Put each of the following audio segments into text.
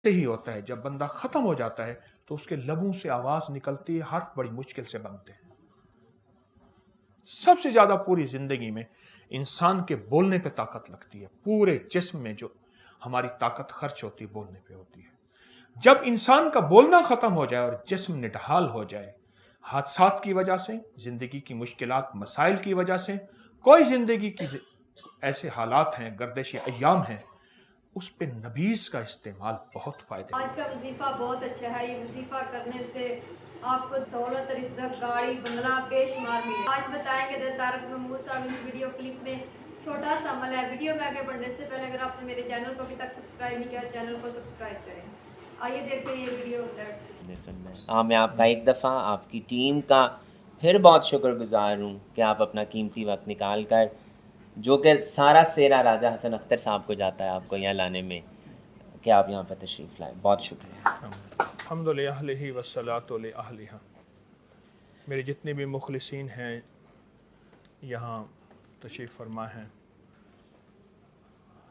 से ही होता है, जब बंदा खत्म हो जाता है तो उसके लबों से आवाज निकलती है, हर्फ बड़ी मुश्किल से बनते हैं। सबसे ज्यादा पूरी जिंदगी में इंसान के बोलने पे ताकत लगती है, पूरे जिस्म में जो हमारी ताकत खर्च होती है बोलने पे होती है। जब इंसान का बोलना खत्म हो जाए और जिस्म निढाल हो जाए, हादसात की वजह से, जिंदगी की मुश्किलात मसाइल की वजह से, कोई जिंदगी की ऐसे हालात हैं, गर्दिश अय्याम हैं, उस पे नबीज का इस्तेमाल बहुत फायदे। आज का वजीफा बहुत अच्छा है। ये वजीफा करने से आपको दौलत, रिज़्क़, गाड़ी, बंगला बेशुमार मिले। आज बताएंगे तारक महमूद साहब इस वीडियो क्लिप में छोटा सा अमल है। वीडियो में आगे बढ़ने से पहले अगर आपने मेरे चैनल को अभी तक सब्सक्राइब नहीं किया, चैनल को सब्सक्राइब करें। आइए देखते हैं ये वीडियो। हाँ, मैं आपका एक दफ़ा आपकी टीम का फिर बहुत शुक्रगुजार हूँ कि आप अपना कीमती वक्त निकाल कर, जो कि सारा सेरा राजा हसन अख्तर साहब को जाता है आपको यहाँ लाने में, कि आप यहाँ पर तशरीफ़ लाए। बहुत शुक्रिया। अल्हम्दुलिल्लाह वस्सलातु अला अहलिहा। मेरे जितने भी मुखलिसीन हैं यहाँ तशरीफ़ फरमा हैं,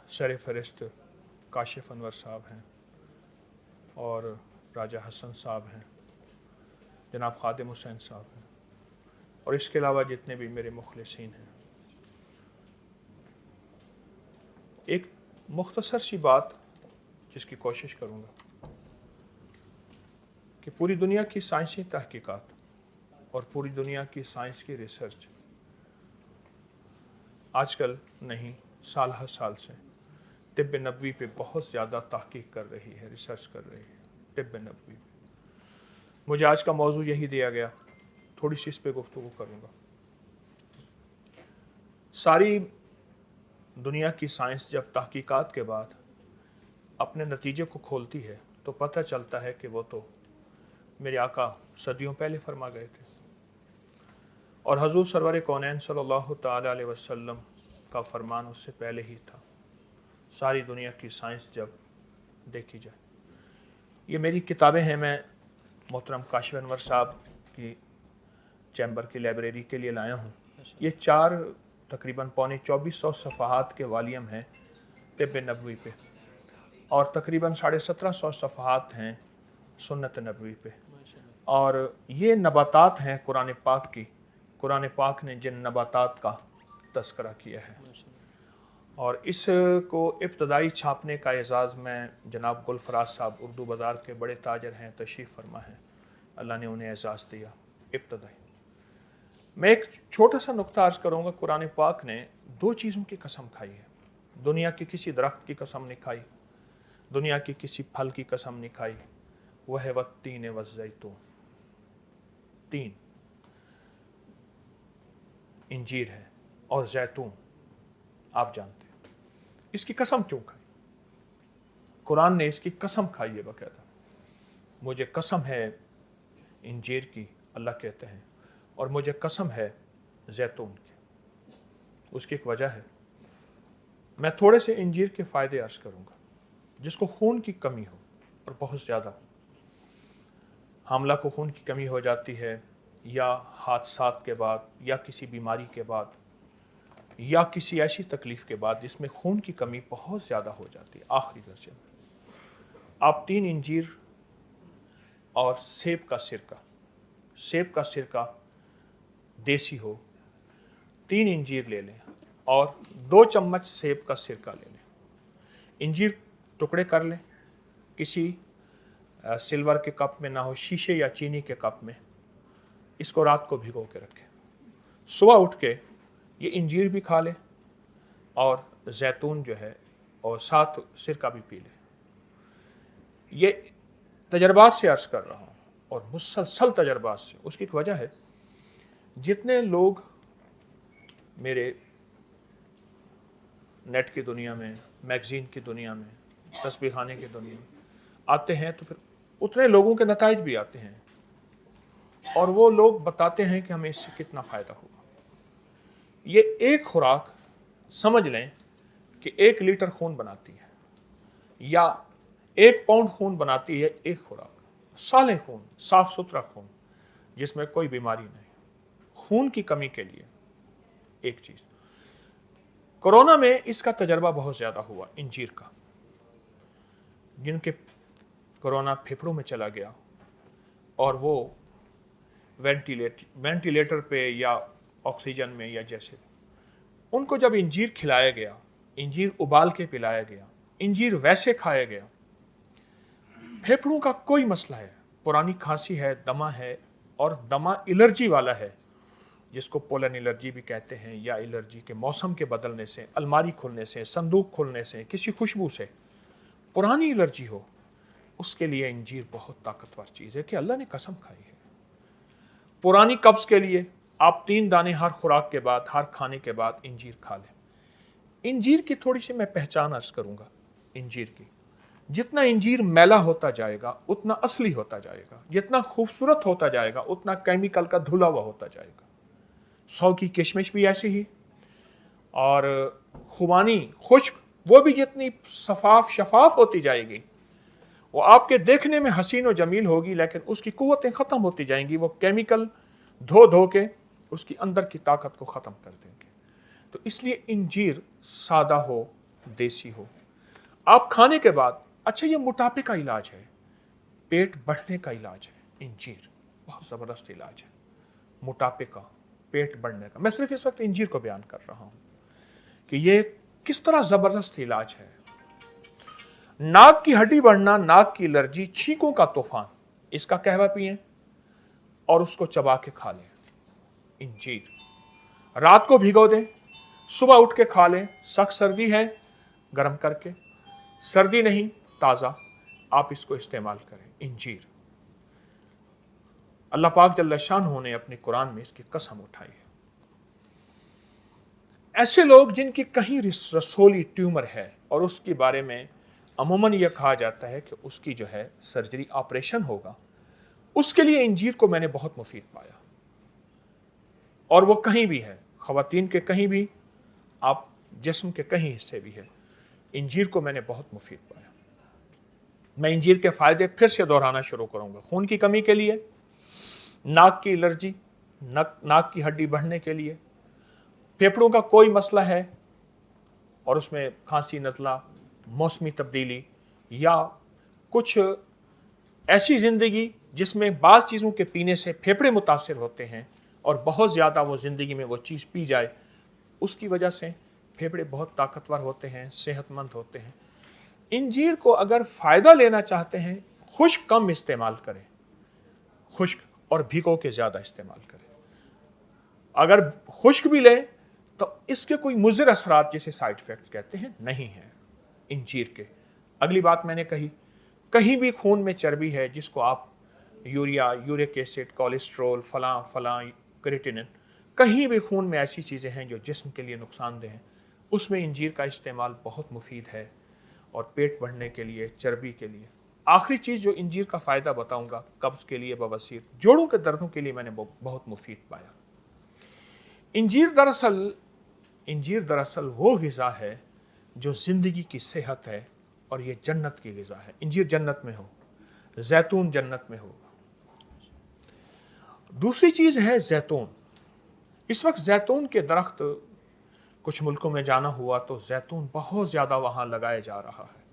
सर फहरिस्त काशिफ अनवर साहब हैं और राजा हसन साहब हैं, जनाब खादिम हुसैन साहब हैं, और इसके अलावा जितने भी मेरे मुखलिसीन हैं। एक मुख्तसर सी बात जिसकी कोशिश करूँगा कि पूरी दुनिया की साइंसी तहकीकात और पूरी दुनिया की साइंस की रिसर्च आजकल नहीं, साल हर साल से तिब्ब नबवी पे बहुत ज़्यादा तहकीक कर रही है, रिसर्च कर रही है तिब्ब नबवी पे। मुझे आज का मौजू यही दिया गया, थोड़ी सी इस पे गुफ्तगू करूँगा। सारी दुनिया की साइंस जब तहकीकात के बाद अपने नतीजे को खोलती है तो पता चलता है कि वो तो मेरे आका सदियों पहले फरमा गए थे, और हजूर सरवर कौनैन सल्लल्लाहु तआला अलैहि वसल्लम का फरमान उससे पहले ही था। सारी दुनिया की साइंस जब देखी जाए, ये मेरी किताबें हैं, मैं मोहतरम काशिफ अनवर साहब की चैम्बर की लाइब्रेरी के लिए लाया हूँ। ये 4 तकरीबन पौने 2400 सफ़हात के वालियम हैं तिब्ब नबवी पे, और तकरीबन 1750 सफ़हात हैं सुन्नत नबवी पे। और ये नबातात हैं कुरान पाक की, कुरान पाक ने जिन नबातात का तस्करा किया है, और इसको इब्तदाई छापने का एजाज़ मैं जनाब गुलफराज साहब उर्दू बाज़ार के बड़े ताजर हैं, तशरीफ़ फरमा हैं, अल्लाह ने उन्हें एजाज़ दिया इब्तदाई। मैं एक छोटा सा नुक्ता अर्ज़ करूँगा। कुरान पाक ने 2 चीज़ों की कसम खाई है। दुनिया की किसी दरख्त की कसम नहीं खाई, दुनिया की किसी फल की कसम नहीं खाई। वह है वत्तीन वज़्ज़ैतून, 3 इंजीर है और जैतून, आप जानते हैं। इसकी कसम क्यों खाई? कुरान ने इसकी कसम खाई है बाकायदा। मुझे कसम है इंजीर की, अल्लाह कहते हैं, और मुझे कसम है जैतून की। उसकी एक वजह है। मैं थोड़े से इंजीर के फ़ायदे अर्ज़ करूँगा। जिसको खून की कमी हो, और बहुत ज़्यादा हामला को खून की कमी हो जाती है, या हादसात के बाद, या किसी बीमारी के बाद, या किसी ऐसी तकलीफ़ के बाद जिसमें खून की कमी बहुत ज़्यादा हो जाती है आखिरी दर्जे में, आप 3 इंजीर और सेब का सिरका देसी हो, 3 इंजीर ले लें और 2 चम्मच सेब का सिरका ले लें। इंजीर टुकड़े कर लें, किसी सिल्वर के कप में ना हो, शीशे या चीनी के कप में। इसको रात को भिगो के रखें, सुबह उठ के ये इंजीर भी खा लें और जैतून जो है और साथ सिरका भी पी लें। ये तजर्बात से अर्ज़ कर रहा हूँ, और मुसलसल तजर्बात से। उसकी एक वजह है, जितने लोग मेरे नेट की दुनिया में, मैगज़ीन की दुनिया में, तस्बीह खाने की दुनिया में आते हैं, तो फिर उतने लोगों के नताइज भी आते हैं, और वो लोग बताते हैं कि हमें इससे कितना फ़ायदा होगा। ये एक खुराक समझ लें कि 1 लीटर खून बनाती है, या 1 पाउंड खून बनाती है एक खुराक। साले खून, साफ सुथरा खून जिसमें कोई बीमारी नहीं। खून की कमी के लिए एक चीज़। कोरोना में इसका तजर्बा बहुत ज़्यादा हुआ इंजीर का। जिनके कोरोना फेफड़ों में चला गया और वो वेंटिलेटर पे या ऑक्सीजन में या जैसे, उनको जब इंजीर खिलाया गया, इंजीर उबाल के पिलाया गया, इंजीर वैसे खाया गया, फेफड़ों का कोई मसला है, पुरानी खांसी है, दमा है, और दमा एलर्जी वाला है जिसको पोलन एलर्जी भी कहते हैं, या एलर्जी के मौसम के बदलने से, अलमारी खुलने से, संदूक खुलने से, किसी खुशबू से पुरानी एलर्जी हो, उसके लिए इंजीर बहुत ताकतवर चीज़ है कि अल्लाह ने कसम खाई है। पुरानी कब्ज के लिए आप 3 दाने हर खुराक के बाद, हर खाने के बाद इंजीर खा लें। इंजीर की थोड़ी सी मैं पहचान अर्ज करूंगा। इंजीर की, जितना इंजीर मैला होता जाएगा उतना असली होता जाएगा, जितना खूबसूरत होता जाएगा उतना केमिकल का धुला हुआ होता जाएगा। 100 की किशमिश भी ऐसी ही, और खुबानी खुश्क वो भी जितनी शफाफ होती जाएगी, वो आपके देखने में हसीन और जमील होगी, लेकिन उसकी कुव्वतें ख़त्म होती जाएंगी। वो केमिकल धो के उसकी अंदर की ताकत को ख़त्म कर देंगे। तो इसलिए इंजीर सादा हो, देसी हो। आप खाने के बाद, अच्छा ये मोटापे का इलाज है, पेट बढ़ने का इलाज है, इंजीर बहुत ज़बरदस्त इलाज है मोटापे का, पेट बढ़ने का। मैं सिर्फ इस वक्त इंजीर को बयान कर रहा हूँ कि ये किस तरह ज़बरदस्त इलाज है। नाक की हड्डी बढ़ना, नाक की एलर्जी, छींकों का तूफान, इसका कहवा पिएं और उसको चबा के खा लें। इंजीर रात को भिगो दें, सुबह उठ के खा लें। सख्त सर्दी है गर्म करके, सर्दी नहीं ताज़ा, आप इसको इस्तेमाल करें। इंजीर, अल्लाह पाक जल्ल शानहू ने अपने कुरान में इसकी कसम उठाई है। ऐसे लोग जिनकी कहीं रसोली ट्यूमर है और उसके बारे में अमूमन यह कहा जाता है कि उसकी जो है सर्जरी, ऑपरेशन होगा, उसके लिए इंजीर को मैंने बहुत मुफीद पाया। और वो कहीं भी है, ख़वातीन के कहीं भी, आप जिस्म के कहीं हिस्से भी है, इंजीर को मैंने बहुत मुफीद पाया। मैं इंजीर के फ़ायदे फिर से दोहराना शुरू करूँगा। खून की कमी के लिए, नाक की एलर्जी, नाक की हड्डी बढ़ने के लिए, फेफड़ों का कोई मसला है और उसमें खांसी, नज़ला, मौसमी तब्दीली, या कुछ ऐसी ज़िंदगी जिसमें बाज़ चीज़ों के पीने से फेफड़े मुतासिर होते हैं और बहुत ज़्यादा वो ज़िंदगी में वो चीज़ पी जाए, उसकी वजह से फेफड़े बहुत ताकतवर होते हैं, सेहतमंद होते हैं। इंजीर को अगर फ़ायदा लेना चाहते हैं, खुश्क कम इस्तेमाल करें, खुश्क, और भिगो के ज़्यादा इस्तेमाल करें। अगर खुश्क भी लें तो इसके कोई मुज़िर असरात जिसे साइड इफ़ेक्ट्स कहते हैं नहीं है इंजीर के। अगली बात मैंने कही, कहीं भी खून में चर्बी है जिसको आप यूरिया, यूरिक एसिड, कोलेस्ट्रोल, फलां क्रिएटिनिन, कहीं भी खून में ऐसी चीज़ें हैं जो जिस्म के लिए नुकसानदेह हैं, उसमें इंजीर का इस्तेमाल बहुत मुफीद है, और पेट बढ़ने के लिए, चर्बी के लिए। आखिरी चीज़ जो इंजीर का फ़ायदा बताऊंगा, कब्ज़ के लिए, बवासीर, जोड़ों के दर्दों के लिए मैंने बहुत मुफीद पाया। इंजीर दरअसल वो ग़िज़ा है जो ज़िंदगी की सेहत है, और ये जन्नत की ग़िज़ा है। इंजीर जन्नत में हो, जैतून जन्नत में हो। दूसरी चीज़ है जैतून। इस वक्त जैतून के दरख्त, कुछ मुल्कों में जाना हुआ तो जैतून बहुत ज़्यादा वहाँ लगाया जा रहा है,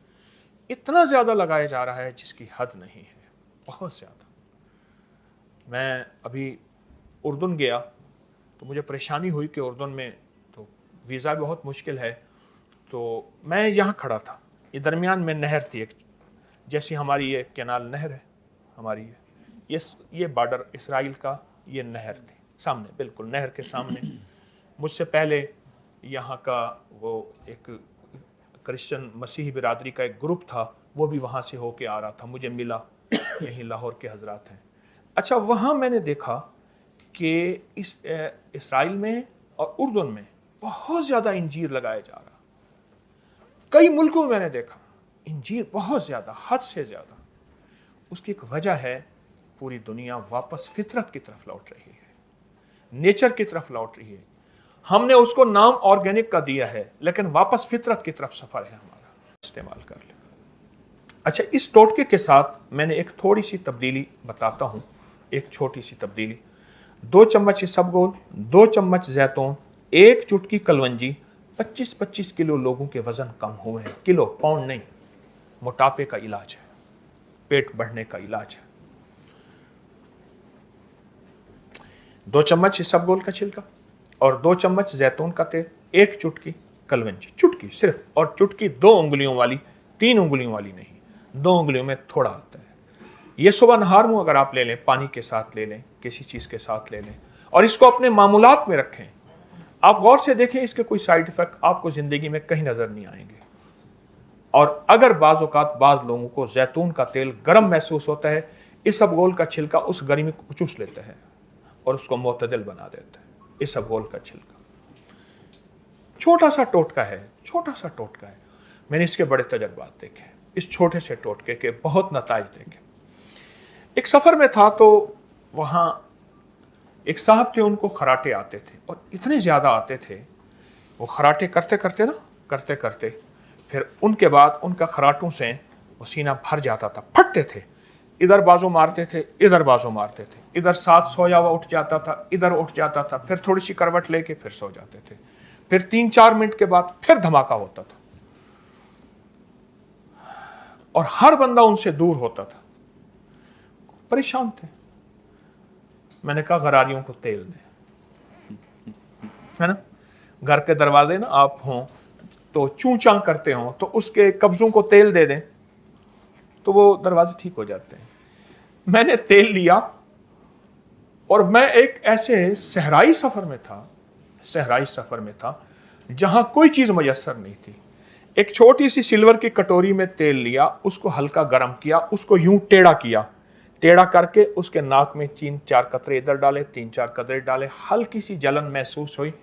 इतना ज़्यादा लगाया जा रहा है जिसकी हद नहीं है, बहुत ज़्यादा। मैं अभी उर्दन गया तो मुझे परेशानी हुई कि उर्दन में तो वीज़ा बहुत मुश्किल है, तो मैं यहाँ खड़ा था, ये दरमियान में नहर थी एक, जैसी हमारी ये कैनाल नहर है हमारी, ये बॉर्डर इसराइल का, ये नहर थी सामने, बिल्कुल नहर के सामने। मुझसे पहले यहाँ का वो एक क्रिश्चियन मसीही बिरादरी का एक ग्रुप था, वो भी वहाँ से होके आ रहा था, मुझे मिला, यहीं लाहौर के हजरात हैं। अच्छा, वहाँ मैंने देखा कि इस इसराइल में और उर्दन में बहुत ज़्यादा इंजीर लगाया जा रहा। कई मुल्कों में मैंने देखा इंजीर बहुत ज़्यादा, हद से ज़्यादा। उसकी एक वजह है, पूरी दुनिया वापस फितरत की तरफ लौट रही है, नेचर की तरफ लौट रही है। हमने उसको नाम ऑर्गेनिक का दिया है, लेकिन वापस फितरत की तरफ सफ़र है हमारा, इस्तेमाल कर ले। अच्छा, इस टोटके के साथ मैंने एक थोड़ी सी तब्दीली बताता हूँ, एक छोटी सी तब्दीली। 2 चम्मच इसबगोल, 2 चम्मच जैतून, 1 चुटकी कलवंजी, 25-25 किलो लोगों के वज़न कम हुए हैं, किलो, पाउंड नहीं। मोटापे का इलाज है, पेट बढ़ने का इलाज है। 2 चम्मच इसबगोल का छिलका और 2 चम्मच जैतून का तेल, 1 चुटकी कलवंजी, चुटकी सिर्फ, और चुटकी 2 उंगलियों वाली, 3 उंगलियों वाली नहीं, 2 उंगलियों में थोड़ा आता है। ये सुबह नहार मुंह अगर आप ले लें, पानी के साथ ले लें, किसी चीज़ के साथ ले लें और इसको अपने मामूलात में रखें। आप गौर से देखें, इसके कोई साइड इफेक्ट आपको ज़िंदगी में कहीं नज़र नहीं आएंगे। और अगर बाज़ औक़ात बाज़ लोगों को जैतून का तेल गर्म महसूस होता है, इसबगोल का छिलका उस गर्मी को चूस लेता है और उसको मोतदिल बना देता है। इसबगोल का छिलका छोटा सा टोटका है, छोटा सा टोटका है। मैंने इसके बड़े तजर्बात देखे, इस छोटे से टोटके के बहुत नताइज देखे। एक सफ़र में था तो वहाँ एक साहब थे, उनको खराटे आते थे और इतने ज़्यादा आते थे, वो खराटे करते करते फिर उनके बाद उनका खराटों से वो सीना भर जाता था, फटते थे, इधर बाजू मारते थे, इधर बाजू मारते थे, इधर साथ सोया हुआ उठ जाता था, इधर उठ जाता था, फिर थोड़ी सी करवट लेके फिर सो जाते थे, फिर 3-4 मिनट के बाद फिर धमाका होता था और हर बंदा उनसे दूर होता था, परेशान थे। मैंने कहा गरारियों को तेल दें, है ना, घर के दरवाजे ना आप हों तो चूं चां करते हों तो उसके कब्जों को तेल दे दें तो वो दरवाजे ठीक हो जाते हैं। मैंने तेल लिया और मैं एक ऐसे सहराई सफ़र में था जहां कोई चीज़ मयसर नहीं थी। एक छोटी सी सिल्वर की कटोरी में तेल लिया, उसको हल्का गर्म किया, उसको यूं टेढ़ा करके उसके नाक में 3-4 कतरे इधर डाले, 3-4 कतरे डाले, हल्की सी जलन महसूस हुई।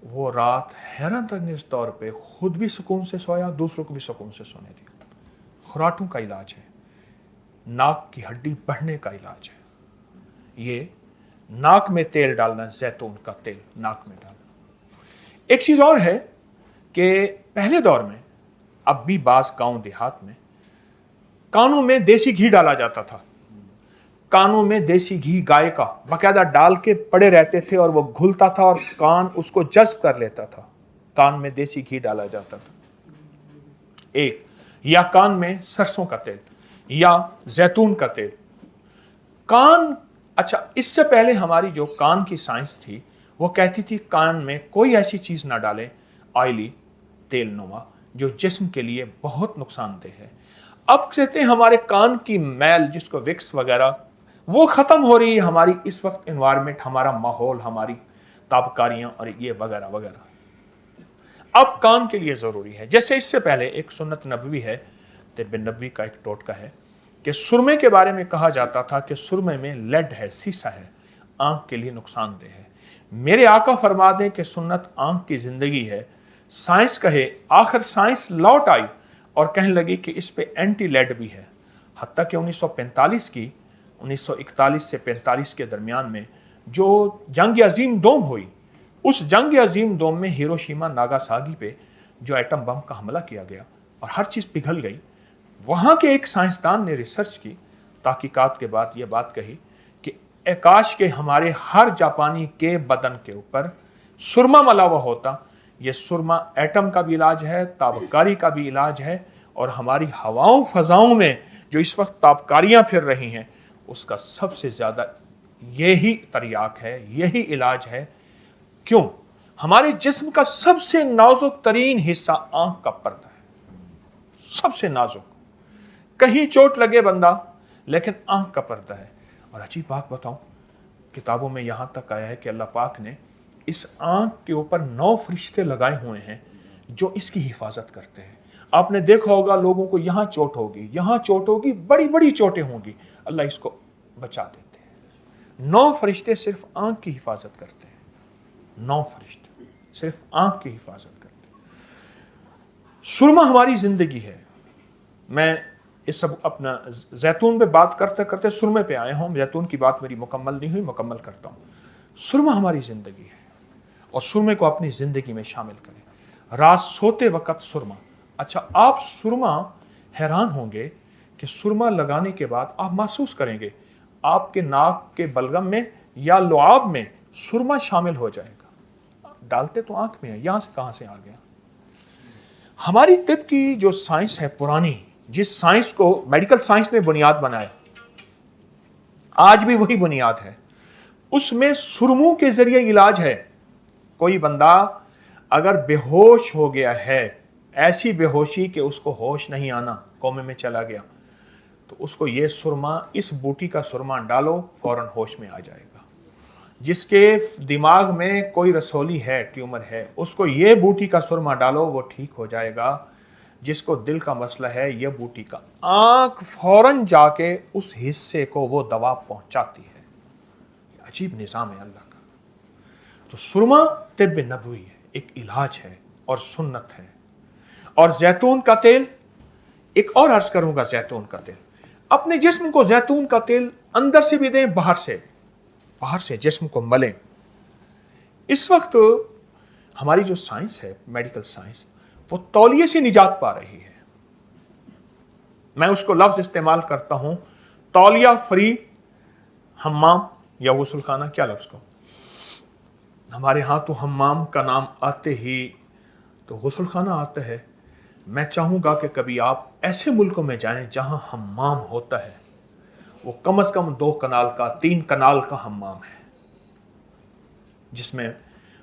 वो रात हैरत अंगेज तौर पे खुद भी सुकून से सोया, दूसरों को भी सुकून से सोने दिया। खुराटों का इलाज है, नाक की हड्डी बढ़ने का इलाज है। ये नाक में तेल डालना, जैतून का तेल नाक में डालना। एक चीज़ और है कि पहले दौर में, अब भी बाज़ गांव देहात में कानों में देसी घी डाला जाता था। कानों में देसी घी गाय का बाकायदा डाल के पड़े रहते थे और वो घुलता था और कान उसको जज्ब कर लेता था। कान में देसी घी डाला जाता था। एक या कान में सरसों का तेल या जैतून का तेल। कान, अच्छा, इससे पहले हमारी जो कान की साइंस थी वो कहती थी कान में कोई ऐसी चीज ना डालें ऑयली, तेल नुमा, जो जिस्म के लिए बहुत नुकसानदेह है। अब कहते हैं हमारे कान की मैल, जिसको विक्स वगैरह, वो खत्म हो रही है। हमारी इस वक्त एनवायरनमेंट, हमारा माहौल, हमारी ताबकारियां और ये वगैरह वगैरह अब कान के लिए ज़रूरी है। जैसे इससे पहले एक सुन्नत नबवी है, तिब्ब नबवी का एक टोटका है कि सुरमे के बारे में कहा जाता था कि सुरमे में लेड है, सीसा है, आंख के लिए नुकसानदेह है। मेरे आका फरमा दें कि सुन्नत आंख की ज़िंदगी है। साइंस कहे, आखिर साइंस लौट आई और कहने लगी कि इस पे एंटी लेड भी है। हत्ता कि 1941 से 45 के दरमियान में जो जंग अजीम दोम हुई, उस जंग अजीम दोम में हिरोशिमा नागासाकी पे जो एटम बम का हमला किया गया और हर चीज़ पिघल गई, वहाँ के एक साइंसदान ने रिसर्च की, तहकीकात के बाद ये बात कही कि काश के हमारे हर जापानी के बदन के ऊपर सुरमा मला हुआ होता। ये सुरमा एटम का भी इलाज है, ताबकारी का भी इलाज है, और हमारी हवाओं फजाओं में जो इस वक्त ताबकारियाँ फिर रही हैं उसका सबसे ज़्यादा यही तरियाक है, यही इलाज है। क्यों? हमारे जिस्म का सबसे नाजुक तरीन हिस्सा आंख का पर्दा है, सबसे नाजुक। कहीं चोट लगे बंदा, लेकिन आंख का पर्दा है। और अजीब बात बताऊं, किताबों में यहां तक आया है कि अल्लाह पाक ने इस आंख के ऊपर 9 फरिश्ते लगाए हुए हैं जो इसकी हिफाजत करते हैं। आपने देखा होगा लोगों को यहाँ चोट होगी, यहाँ चोट होगी, बड़ी बड़ी चोटें होंगी, अल्लाह इसको बचा देते हैं। 9 फरिश्ते सिर्फ आंख की हिफाजत करते हैं, 9 फरिश्ते सिर्फ आंख की हिफाजत करते हैं। सुरमा हमारी जिंदगी है। मैं इस सब अपना जैतून पे बात करते करते सुरमे पे आया हूँ। जैतून की बात मेरी मुकम्मल नहीं हुई, मुकम्मल करता हूँ। सुरमा हमारी जिंदगी है और सुरमे को अपनी जिंदगी में शामिल करें। रात सोते वक्त सुरमा। अच्छा, आप सुरमा हैरान होंगे कि सुरमा लगाने के बाद आप महसूस करेंगे आपके नाक के बलगम में या लुआब में सुरमा शामिल हो जाएगा। डालते तो आंख में है, यहां से कहां से आ गया? हमारी तिब की जो साइंस है पुरानी, जिस साइंस को मेडिकल साइंस ने बुनियाद बनाया, आज भी वही बुनियाद है, उसमें सुरमों के जरिए इलाज है। कोई बंदा अगर बेहोश हो गया है, ऐसी बेहोशी कि उसको होश नहीं आना, कोमे में चला गया, तो उसको ये सुरमा, इस बूटी का सुरमा डालो, फौरन होश में आ जाएगा। जिसके दिमाग में कोई रसौली है, ट्यूमर है, उसको ये बूटी का सुरमा डालो, वो ठीक हो जाएगा। जिसको दिल का मसला है, ये बूटी का आंख फौरन जाके उस हिस्से को वो दवा पहुंचाती है। अजीब निज़ाम है अल्लाह का। तो सुरमा तिब्ब नबवी है, एक इलाज है और सुन्नत है। और जैतून का तेल, एक और अर्ज करूंगा, जैतून का तेल, अपने जिस्म को जैतून का तेल अंदर से भी दें, बाहर से जिस्म को मलें। इस वक्त हमारी जो साइंस है, मेडिकल साइंस, वो तौलिए से निजात पा रही है। मैं उसको लफ्ज इस्तेमाल करता हूं, तौलिया फ्री हम्माम या गुस्ल खाना। क्या लफ्ज को, हमारे यहां तो हम्माम का नाम आते ही तो गुस्ल खाना आता है। मैं चाहूंगा कि कभी आप ऐसे मुल्कों में जाएं जहां हम्माम होता है, वो कम से कम 2 कनाल का, 3 कनाल का हम्माम है, जिसमें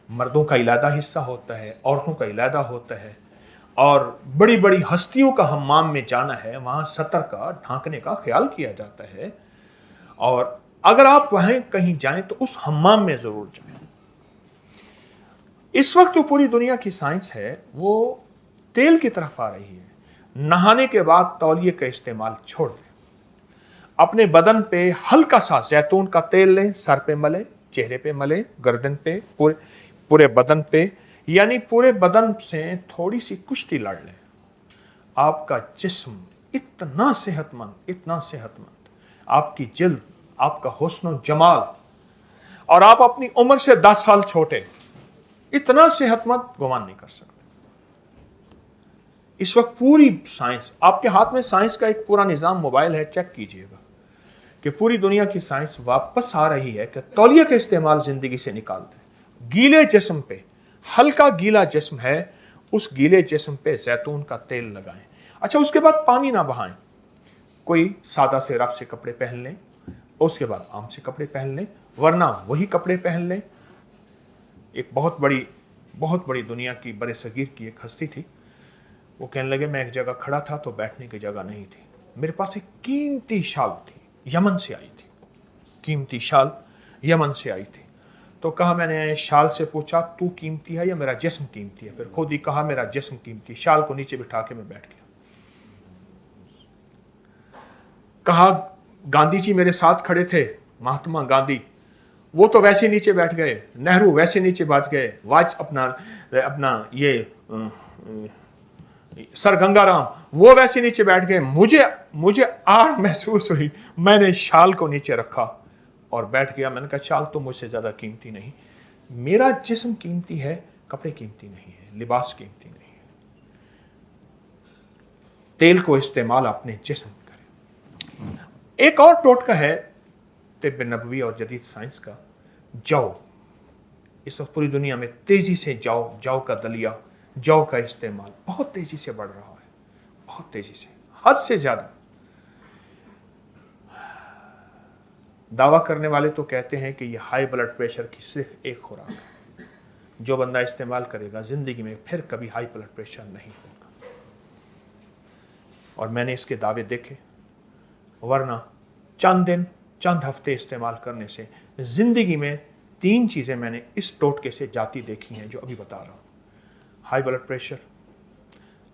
मर्दों का इलादा हिस्सा होता है, औरतों का इलादा होता है, और बड़ी बड़ी हस्तियों का हम्माम में जाना है, वहां सतर का, ढांकने का ख्याल किया जाता है। और अगर आप वहां कहीं जाएं तो उस हम्माम में जरूर जाएं। इस वक्त जो पूरी दुनिया की साइंस है वो तेल की तरफ आ रही है। नहाने के बाद तौलिए का इस्तेमाल छोड़ दें, अपने बदन पे हल्का सा जैतून का तेल लें, सर पे मले, चेहरे पे मले, गर्दन पे, पूरे बदन पे, यानी पूरे बदन से थोड़ी सी कुश्ती लड़ लें। आपका जिस्म इतना सेहतमंद, आपकी जिल्द, आपका हुस्न जमाल, और आप अपनी उम्र से 10 साल छोटे, इतना सेहतमंद गुमान नहीं कर सकते। इस वक्त पूरी साइंस आपके हाथ में, साइंस का एक पूरा निजाम मोबाइल है, चेक कीजिएगा कि पूरी दुनिया की साइंस वापस आ रही है कि तौलिया का इस्तेमाल जिंदगी से निकाल दें। गीले जिस्म पे, हल्का गीला जिस्म है, उस गीले जिस्म पे जैतून का तेल लगाएं। अच्छा, उसके बाद पानी ना बहाएं, कोई सादा से रफ से कपड़े पहन लें, उसके बाद आम से कपड़े पहन लें, वरना वही कपड़े पहन लें। एक बहुत बड़ी दुनिया की बड़े सगीर की एक हस्ती थी, वो कहने लगे मैं एक जगह खड़ा था तो बैठने की जगह नहीं थी, मेरे पास एक कीमती शाल थी, यमन से आई थी, कीमती शाल यमन से आई थी। तो कहा, मैंने शाल से पूछा तू कीमती है या मेरा जिस्म कीमती है? फिर खुद ही कहा मेरा जिस्म कीमती। शाल को नीचे बिठा के मैं बैठ गया। कहा, गांधी जी मेरे साथ खड़े थे, महात्मा गांधी, वो तो वैसे नीचे बैठ गए, नेहरू वैसे नीचे बैठ गए, अपना ये सर गंगाराम वो वैसे नीचे बैठ गए। मुझे आड़ महसूस हुई, मैंने शाल को नीचे रखा और बैठ गया। मैंने कहा, शाल तो मुझसे ज्यादा कीमती नहीं, मेरा जिस्म कीमती है, कपड़े कीमती नहीं है, लिबास कीमती नहीं है। तेल को इस्तेमाल अपने जिस्म में करें। एक और टोटका है तिब्ब नबवी और जदीद साइंस का, जौ। इस वक्त पूरी दुनिया में तेजी से जौ का दलिया, जौ का इस्तेमाल बहुत तेजी से बढ़ रहा है, बहुत तेजी से, हद से ज्यादा। दावा करने वाले तो कहते हैं कि यह हाई ब्लड प्रेशर की सिर्फ एक खुराक है, जो बंदा इस्तेमाल करेगा जिंदगी में फिर कभी हाई ब्लड प्रेशर नहीं होगा। और मैंने इसके दावे देखे, वरना चंद दिन, चंद हफ्ते इस्तेमाल करने से जिंदगी में 3 चीजें मैंने इस टोटके से जाती देखी हैं जो अभी बता रहा हूं। हाई ब्लड प्रेशर,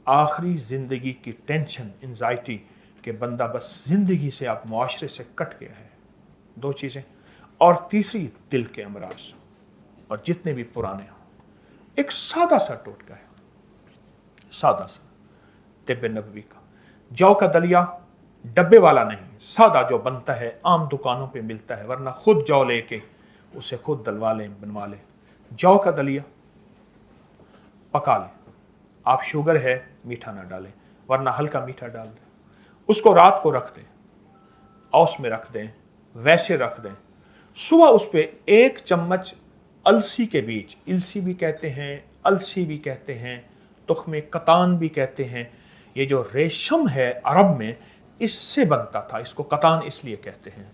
आखिरी जिंदगी की टेंशन, एंजाइटी कि बंदा बस जिंदगी से, आप मुआशरे से कट गया है, 2 चीजें। और तीसरी दिल के अमराज, और जितने भी पुराने हों। एक सादा सा टोटका है, सादा सा तिब्ब नबवी का, जौ का दलिया, डब्बे वाला नहीं, सादा जो बनता है, आम दुकानों पे मिलता है, वरना खुद जौ लेके उसे खुद दलवा लें, बनवा लें। जौ का दलिया पका लें, आप शुगर है मीठा ना डालें, वरना हल्का मीठा डाल दें। उसको रात को रख दें, औस में रख दें, वैसे रख दें। सुबह उस पे 1 चम्मच अलसी के बीज, इलसी भी कहते हैं, अलसी भी कहते हैं, तुख्मे कतान भी कहते हैं, ये जो रेशम है अरब में इससे बनता था, इसको कतान इसलिए कहते हैं।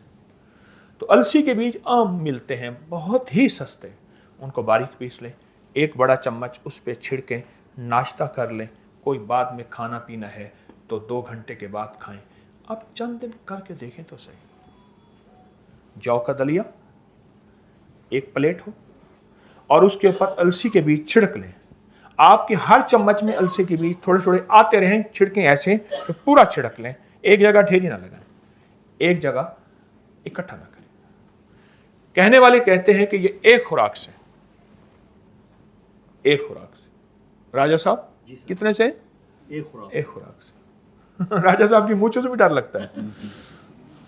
तो अलसी के बीज आम मिलते हैं, बहुत ही सस्ते, उनको बारीक पीस लें, एक बड़ा चम्मच उस पर छिड़कें, नाश्ता कर लें, कोई बाद में खाना पीना है तो 2 घंटे के बाद खाएं। अब चंद दिन करके देखें तो सही। जौ का दलिया 1 प्लेट हो और उसके ऊपर अलसी के बीज छिड़क लें। आपके हर चम्मच में अलसी के बीज थोड़े थोड़े आते रहें, छिड़कें ऐसे तो पूरा छिड़क लें, एक जगह ढेरी ना लगाएं, एक जगह इकट्ठा ना करें। कहने वाले कहते हैं कि ये एक खुराक से, एक खुराक से। राजा साहब कितने से? एक खुराक से। राजा साहब की मूंछों से भी डर लगता है।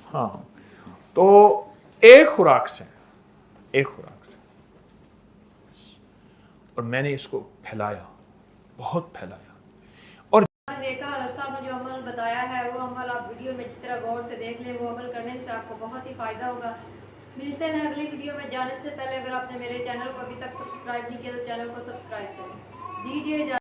हाँ, तो एक खुराक से, एक खुराक से। और मैंने इसको फैलाया, बहुत फैलाया। और देखा साहब ने जो अमल बताया है वो अमल आप वीडियो में जिस तरह गौर से देख लें, वो अमल करने से आपको बहुत ही फायदा होगा। मिलते हैं अगली वीडियो में। जाने से पहले अगर आपने मेरे चैनल को अभी तक सब्सक्राइब नहीं किया तो चैनल को सब्सक्राइब करें। दीजिए।